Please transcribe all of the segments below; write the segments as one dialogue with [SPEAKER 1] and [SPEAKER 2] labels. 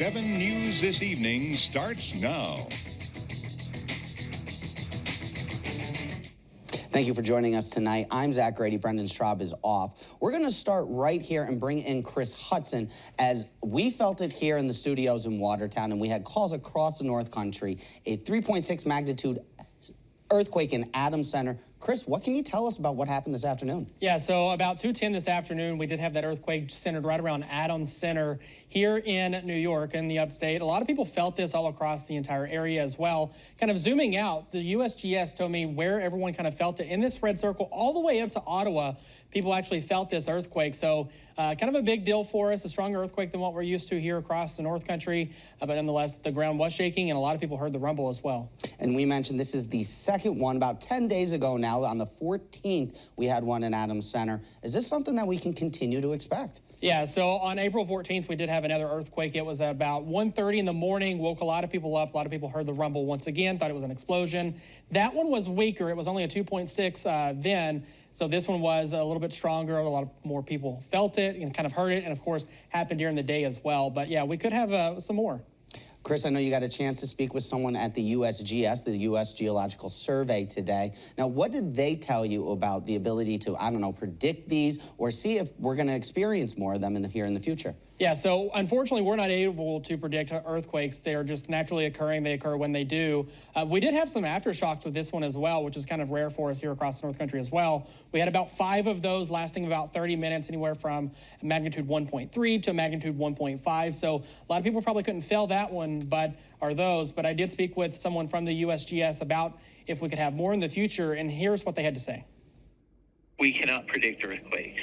[SPEAKER 1] 7 News This Evening starts now.
[SPEAKER 2] Thank you for joining us tonight. I'm Zach Grady. Brendan Straub is off. We're going to start right here and bring in Kris Hudson, as we felt it here in the studios in Watertown, and we had calls across the North Country. A 3.6 magnitude earthquake in Adams Center. Kris, what can you tell us about what happened this afternoon?
[SPEAKER 3] Yeah, so about 2:10 this afternoon, we did have that earthquake centered right around Adams Center here in New York in the upstate. A lot of people felt this all across the entire area as well. Kind of zooming out, the USGS told me where everyone kind of felt it in this red circle all the way up to Ottawa. People actually felt this earthquake. So kind of a big deal for us, a stronger earthquake than what we're used to here across the North Country. But nonetheless, the ground was shaking, and a lot of people heard the rumble as well. And
[SPEAKER 2] we mentioned this is the second one. About 10 days ago now, on the 14th, we had one in Adams Center. Is this something that we can continue to expect?
[SPEAKER 3] Yeah, so on April 14th, we did have another earthquake. It was about 1:30 in the morning, woke a lot of people up. A lot of people heard the rumble once again, thought it was an explosion. That one was weaker. It was only a 2.6 then. So this one was a little bit stronger. A lot more people felt it and kind of heard it, and of course happened during the day as well. But yeah, we could have some more.
[SPEAKER 2] Kris, I know you got a chance to speak with someone at the USGS, the U.S. Geological Survey today. Now, what did they tell you about the ability to, I don't know, predict these or see if we're going to experience more of them here in the future?
[SPEAKER 3] Yeah, so unfortunately, we're not able to predict earthquakes. They are just naturally occurring. They occur when they do. We did have some aftershocks with this one as well, which is kind of rare for us here across the North Country as well. We had about 5 of those lasting about 30 minutes, anywhere from magnitude 1.3 to magnitude 1.5. So a lot of people probably couldn't feel that one, but I did speak with someone from the USGS about if we could have more in the future, and here's what they had to say.
[SPEAKER 4] We cannot predict earthquakes,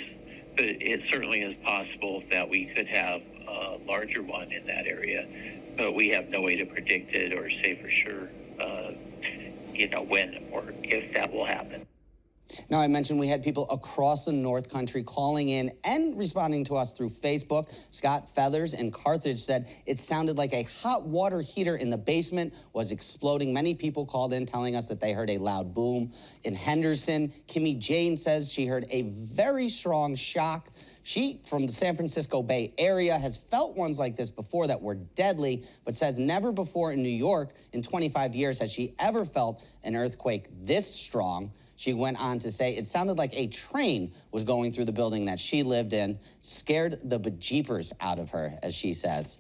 [SPEAKER 4] but it certainly is possible that we could have a larger one in that area, but we have no way to predict it or say for sure, when or if that will happen.
[SPEAKER 2] Now, I mentioned we had people across the North Country calling in and responding to us through Facebook. Scott Feathers in Carthage said it sounded like a hot water heater in the basement was exploding. Many people called in telling us that they heard a loud boom. In Henderson, Kimmy Jane says she heard a very strong shock. She, from the San Francisco Bay Area, has felt ones like this before that were deadly, but says never before in New York in 25 years has she ever felt an earthquake this strong. She went on to say it sounded like a train was going through the building that she lived in, scared the bejeepers out of her, as she says.